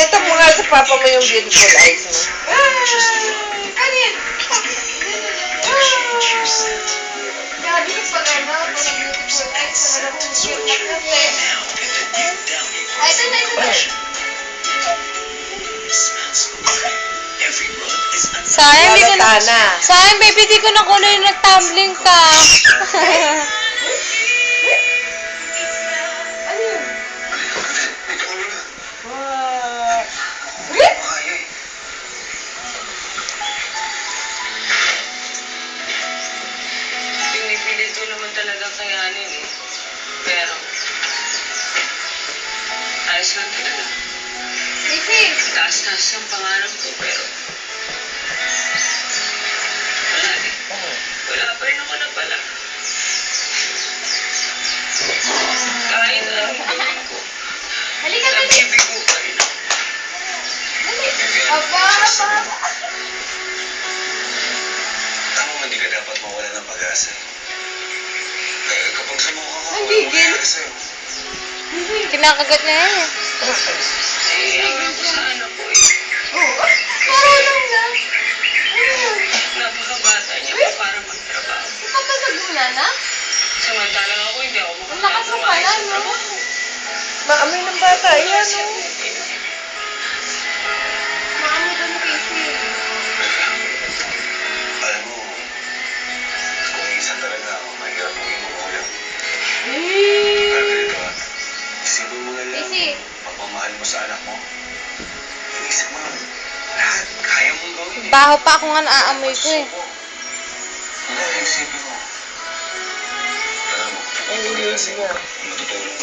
Pakita mo nga sa papa mo yung beautiful eyes mo. Kanin! Gabi yung pag-ano, pag beautiful eyes, wala kong cute na kape. Ay, ito na, ito na. Sayang, baby, di ko nakuha yung nag-tumbling ka. Ano yun? Pinipilit ko naman talaga kayanin eh. Pero, ayos lang talaga. Sisi! Taas-taas ang pangarap ko, pero wala eh. Wala pa rin ako na pala. Kahit anong gawin ko, Halika, Sisi! nabibigo pa rin ako. Aba, aba. Tama mo, hindi ka dapat mawala ng pag-asa. Kapag sumuka ka, Ang walang gigil. mangyayari sa'yo. Kinakagat niya yan. Eh, ewan ko saan ako eh. Oo. Marunong na. Napakabata niya pa para magtrabaho. Kapasaguna na? Samantalang ako, hindi ako Ang lakas mo pala, no? Maamoy ng bata. Yan, Kasi oh. Maamo doon, Sisi. Alam mo, kung minsan talaga, mahirap maging magulang. Eh. Pero ganito isipin mo na lang, Sisi. pagmamahal mo sa anak mo. Inisip mo, lahat, kaya mong gawin eh. Baho pa ako nga naaamoy ko eh. Wala, isipin mo. Alam mo, Ay, ito yun nila sa'yo, nga. matutulong